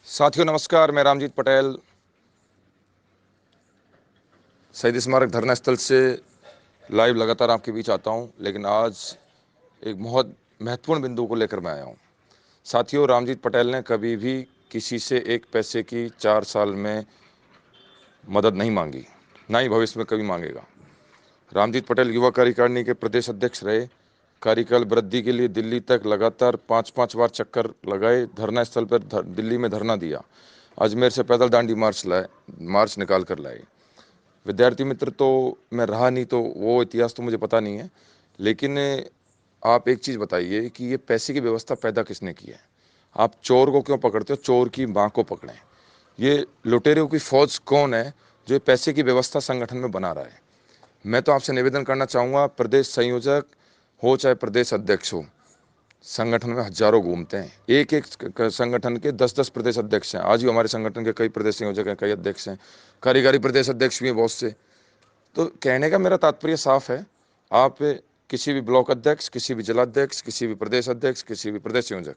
साथियों नमस्कार, मैं रामजीत पटेल शहीद स्मारक धरना स्थल से लाइव लगातार आपके बीच आता हूं। लेकिन आज एक बहुत महत्वपूर्ण बिंदु को लेकर मैं आया हूं। साथियों, रामजीत पटेल ने कभी भी किसी से एक पैसे की 4 साल में मदद नहीं मांगी, ना ही भविष्य में कभी मांगेगा। रामजीत पटेल युवा कार्यकारिणी के प्रदेश अध्यक्ष रहे। कार्यकाल वृद्धि के लिए दिल्ली तक लगातार 5-5 बार चक्कर लगाए, धरना स्थल पर दिल्ली में धरना दिया, अजमेर से पैदल दांडी मार्च निकाल कर लाए। विद्यार्थी मित्र तो मैं रहा नहीं, तो वो इतिहास तो मुझे पता नहीं है। लेकिन आप एक चीज़ बताइए कि ये पैसे की व्यवस्था पैदा किसने की है? आप चोर को क्यों पकड़ते हो? चोर की माँ को पकड़ें। ये लुटेरों की फौज कौन है जो पैसे की व्यवस्था संगठन में बना रहा है? मैं तो आपसे निवेदन करना चाहूँगा, प्रदेश संयोजक हो चाहे प्रदेश अध्यक्ष हो, संगठन में हजारों घूमते हैं। एक एक संगठन के 10-10 प्रदेश अध्यक्ष हैं। आज भी हमारे संगठन के कई प्रदेश संयोजक हैं, कई अध्यक्ष हैं, कार्यकारी प्रदेश अध्यक्ष भी हैं बहुत से। तो कहने का मेरा तात्पर्य साफ है, आप किसी भी ब्लॉक अध्यक्ष, किसी भी जिलाध्यक्ष, किसी भी प्रदेश अध्यक्ष, किसी भी प्रदेश संयोजक,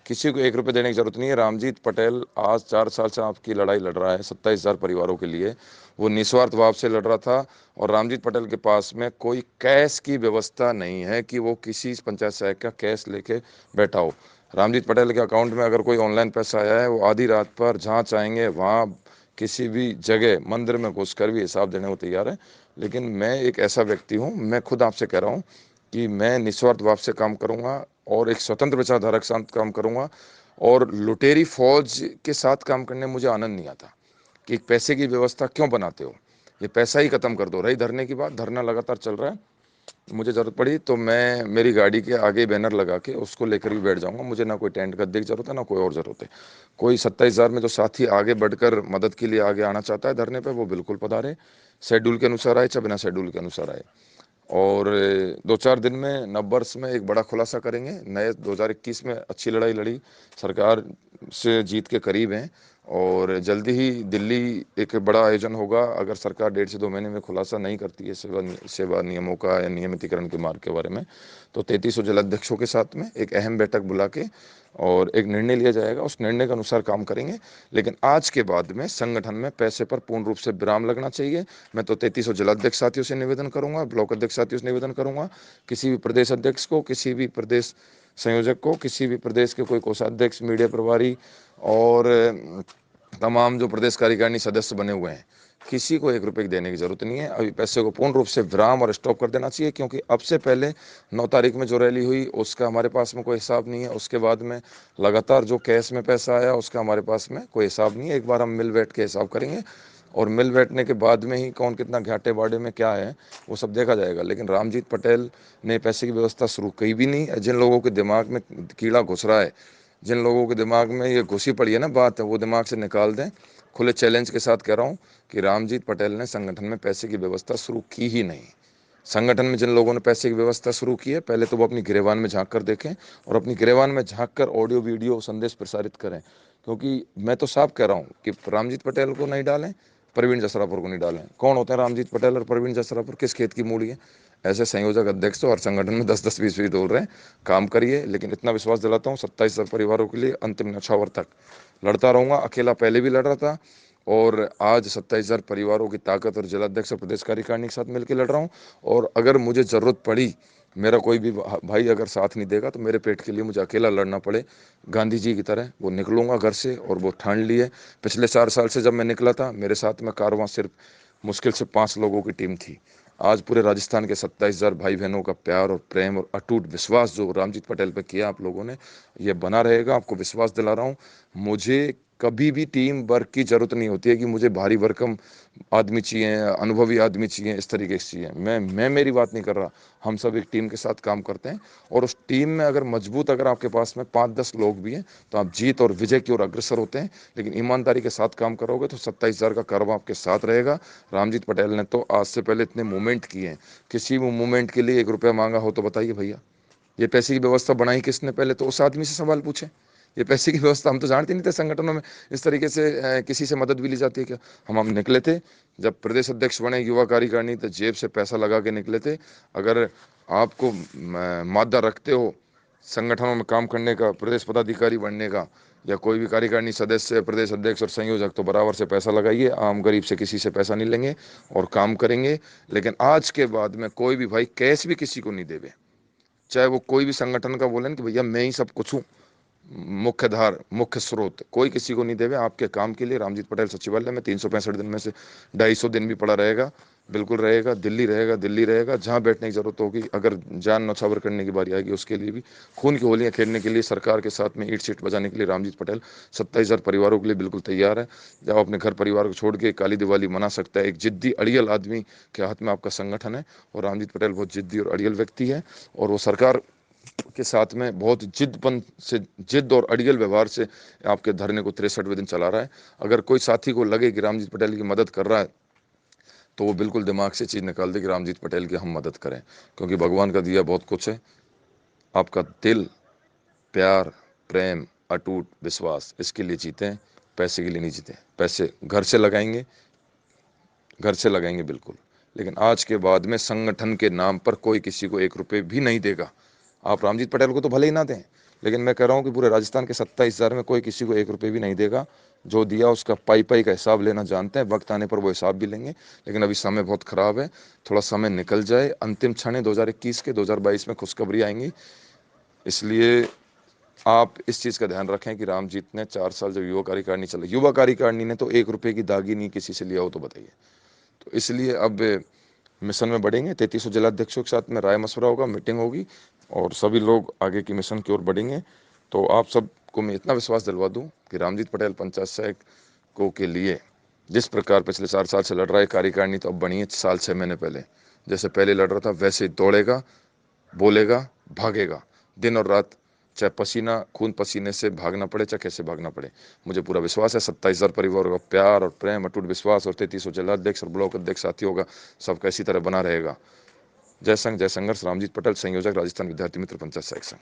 किसी को 1 रुपये देने की जरूरत नहीं है। रामजीत पटेल आज 4 साल से आपकी लड़ाई लड़ रहा है 27,000 परिवारों के लिए। वो निस्वार्थ भाव से लड़ रहा था। और रामजीत पटेल के पास में कोई कैश की व्यवस्था नहीं है कि वो किसी पंचायत सहायक का कैश लेके बैठा हो। रामजीत पटेल के अकाउंट में अगर कोई ऑनलाइन पैसा आया है, वो आधी रात पर जहाँ चाहेंगे वहाँ किसी भी जगह मंदिर में घुसकर भी हिसाब देने को तैयार है। लेकिन मैं एक ऐसा व्यक्ति हूँ, मैं खुद आपसे कह रहा हूँ कि मैं निस्वार्थ भाव से काम करूँगा और एक स्वतंत्र विचारधारा के साथ काम करूँगा। और लुटेरी फौज के साथ काम करने में मुझे आनंद नहीं आता कि एक पैसे की व्यवस्था क्यों बनाते हो। ये पैसा ही खत्म कर दो। रही धरने की बात, धरना लगातार चल रहा है। मुझे ज़रूरत पड़ी तो मैं मेरी गाड़ी के आगे बैनर लगा के उसको लेकर भी बैठ जाऊंगा। मुझे ना कोई टेंट गद्दे की जरूरत है, ना कोई और ज़रूरत है। कोई 27,000 में जो साथी आगे बढ़कर मदद के लिए आगे आना चाहता है धरने पे, वो बिल्कुल पधारे, शेड्यूल के अनुसार आए चाहे बिना शेड्यूल के अनुसार आए। और 2-4 दिन में नववर्ष में एक बड़ा खुलासा करेंगे। नए 2021 में अच्छी लड़ाई लड़ी, सरकार से जीत के करीब हैं। और जल्दी ही दिल्ली एक बड़ा आयोजन होगा। अगर सरकार 1.5 से 2 महीने में खुलासा नहीं करती है सेवा नियमों का या नियमितीकरण के मार्ग के बारे में, तो 3300 जिलाध्यक्षों के साथ में एक अहम बैठक बुला के और एक निर्णय लिया जाएगा। उस निर्णय के अनुसार काम करेंगे। लेकिन आज के बाद में संगठन में पैसे पर पूर्ण रूप से विराम लगना चाहिए। मैं तो 3300 जिलाध्यक्ष साथियों से निवेदन करूंगा, ब्लॉक अध्यक्ष साथियों से निवेदन करूंगा, किसी भी प्रदेश अध्यक्ष को, किसी भी प्रदेश संयोजक को, किसी भी प्रदेश के कोई कोषाध्यक्ष, मीडिया प्रभारी और तमाम जो प्रदेश कार्यकारिणी सदस्य बने हुए हैं, किसी को 1 रुपये की देने की जरूरत नहीं है। अभी पैसे को पूर्ण रूप से विराम और स्टॉप कर देना चाहिए। क्योंकि अब से पहले 9 तारीख में जो रैली हुई उसका हमारे पास में कोई हिसाब नहीं है। उसके बाद में लगातार जो कैश में पैसा आया उसका हमारे पास में कोई हिसाब नहीं है। एक बार हम मिल बैठ के हिसाब करेंगे और मिल बैठने के बाद में ही कौन कितना घाटे बाड़े में क्या है वो सब देखा जाएगा। लेकिन रामजीत पटेल ने पैसे की व्यवस्था शुरू की भी नहीं। जिन लोगों के दिमाग में कीड़ा घुस रहा है, जिन लोगों के दिमाग में ये घुसी पड़ी है ना बात, वो दिमाग से निकाल दें। खुले चैलेंज के साथ कह रहा हूँ कि रामजीत पटेल ने संगठन में पैसे की व्यवस्था शुरू की ही नहीं। संगठन में जिन लोगों ने पैसे की व्यवस्था शुरू की है, पहले तो वो अपनी गिरेबान में झांक कर देखें और अपनी गिरेबान में झांक कर ऑडियो वीडियो संदेश प्रसारित करें। क्योंकि मैं तो साफ कह रहा हूँ कि रामजीत पटेल को नहीं डालें, प्रवीण जसरापुर को नहीं डालें। कौन होते हैं रामजीत पटेल और प्रवीण जसरापुर? किस खेत की मूली है? ऐसे संयोजक अध्यक्ष तो हर संगठन में 10-10, 20-20 डोल रहे हैं। काम करिए। लेकिन इतना विश्वास दिलाता हूँ, 27,000 परिवारों के लिए अंतिम न्यौछावर तक लड़ता रहूंगा। अकेला पहले भी लड़ रहा था और आज 27,000 परिवारों की ताकत और जिलाध्यक्ष और प्रदेश कार्यकारिणी के साथ मिलकर लड़ रहा हूँ। और अगर मुझे ज़रूरत पड़ी, मेरा कोई भी भाई अगर साथ नहीं देगा तो मेरे पेट के लिए मुझे अकेला लड़ना पड़े, गांधी जी की तरह वो निकलूंगा घर से। और वो ठान लिए। पिछले 4 साल से जब मैं निकला था, मेरे साथ में कारवां सिर्फ मुश्किल से 5 लोगों की टीम थी। आज पूरे राजस्थान के 27,000 भाई बहनों का प्यार और प्रेम और अटूट विश्वास जो रामजीत पटेल पे किया आप लोगों ने, ये बना रहेगा। आपको विश्वास दिला रहा हूँ। मुझे कभी भी टीम वर्क की जरूरत नहीं होती है कि मुझे भारी भरकम आदमी चाहिए, अनुभवी आदमी चाहिए, इस तरीके से चाहिए। मैं मेरी बात नहीं कर रहा। हम सब एक टीम के साथ काम करते हैं। और उस टीम में अगर मजबूत, अगर आपके पास में 5-10 लोग भी हैं तो आप जीत और विजय की ओर अग्रसर होते हैं। लेकिन ईमानदारी के साथ काम करोगे तो 27,000 का कारवां आपके साथ रहेगा। रामजीत पटेल ने तो आज से पहले इतने मूवमेंट किए हैं। किसी भी मूवमेंट के लिए 1 रुपया मांगा हो तो बताइए भैया, ये पैसे की व्यवस्था बनाई किसने? पहले तो उस आदमी से सवाल पूछे। ये पैसे की व्यवस्था हम तो जानते नहीं थे संगठनों में इस तरीके से किसी से मदद भी ली जाती है क्या? हम निकले थे जब प्रदेश अध्यक्ष बने युवा कार्यकारिणी, तो जेब से पैसा लगा के निकले थे। अगर आपको मादा रखते हो संगठनों में काम करने का, प्रदेश पदाधिकारी बनने का, या कोई भी कार्यकारिणी सदस्य, प्रदेश अध्यक्ष और संयोजक, तो बराबर से पैसा लगाइए। आम गरीब से किसी से पैसा नहीं लेंगे और काम करेंगे। लेकिन आज के बाद में कोई भी भाई कैश भी किसी को नहीं देवे, चाहे वो कोई भी संगठन का बोले कि भैया मैं ही सब कुछ हूँ, मुख्य धार, मुख्य स्रोत, कोई किसी को नहीं देवे। आपके काम के लिए रामजीत पटेल सचिवालय में 365 दिन में से 250 दिन भी पड़ा रहेगा, बिल्कुल रहेगा। दिल्ली रहेगा, दिल्ली रहेगा। जहाँ बैठने की जरूरत होगी, अगर जान नौछावर करने की बारी आएगी, उसके लिए भी खून की होलियां खेलने के लिए, सरकार के साथ में ईंट सीट बजाने के लिए रामजीत पटेल 27,000 परिवारों के लिए बिल्कुल तैयार है। जब अपने घर परिवार को छोड़ के काली दिवाली मना सकता है, एक जिद्दी अड़ियल आदमी के हाथ में आपका संगठन है। और रामजीत पटेल बहुत जिद्दी और अड़ियल व्यक्ति है, और वो सरकार के साथ में बहुत जिद और अड़ियल व्यवहार से आपके धरने को 63वें दिन चला रहा है। अगर कोई साथी को लगे कि रामजीत पटेल की मदद कर रहा है, तो वो बिल्कुल दिमाग से चीज़ निकाल दे कि रामजीत पटेल की हम मदद करें, क्योंकि भगवान का दिया बहुत कुछ है। आपका दिल, प्यार, प्रेम, अटूट विश्वास, इसके लिए जीते हैं, पैसे के लिए नहीं जीते। पैसे घर से लगाएंगे, घर से लगाएंगे बिल्कुल, लेकिन आज के बाद में संगठन के नाम पर कोई किसी को 1 रुपये भी नहीं देगा। आप रामजीत पटेल को तो भले ही ना दें, लेकिन मैं कह रहा हूँ कि पूरे राजस्थान के 27,000 में कोई किसी को 1 रुपये भी नहीं देगा। जो दिया उसका पाई पाई का हिसाब लेना जानते हैं, वक्त आने पर वो हिसाब भी लेंगे। लेकिन अभी समय बहुत खराब है, थोड़ा समय निकल जाए। अंतिम क्षण है 2021 के, 2022 में खुशखबरी आएंगी। इसलिए आप इस चीज़ का ध्यान रखें कि रामजीत ने 4 साल जब युवा कार्यकारिणी चलाई, युवा कार्यकारिणी ने तो 1 रुपये की दागी नहीं किसी से लिया हो, तो बताइए। तो इसलिए अब मिशन में बढ़ेंगे। 3300 जिलाध्यक्षों के साथ में राय मशवरा होगा, मीटिंग होगी, और सभी लोग आगे की मिशन की ओर बढ़ेंगे। तो आप सबको मैं इतना विश्वास दिलवा दूं कि रामजीत पटेल पंचायत सहायक को के लिए जिस प्रकार पिछले 4 साल से लड़ रहा है कार्यकारिणी, तो अब बनी है साल 6 महीने पहले। जैसे पहले लड़ रहा था, वैसे ही दौड़ेगा, बोलेगा, भागेगा, दिन और रात, चाहे पसीना खून पसीने से भागना पड़े, चाहे कैसे भागना पड़े। मुझे पूरा विश्वास है 27,000 परिवारों का प्यार और प्रेम, अटूट विश्वास, और 3300 जिलाध्यक्ष और ब्लॉक अध्यक्ष साथियों का सबका इसी तरह बना रहेगा। जय संघ, जय संघर्ष। रामजीत पटेल, संयोजक, राजस्थान विद्यार्थी मित्र पंचायत सहायक संघ।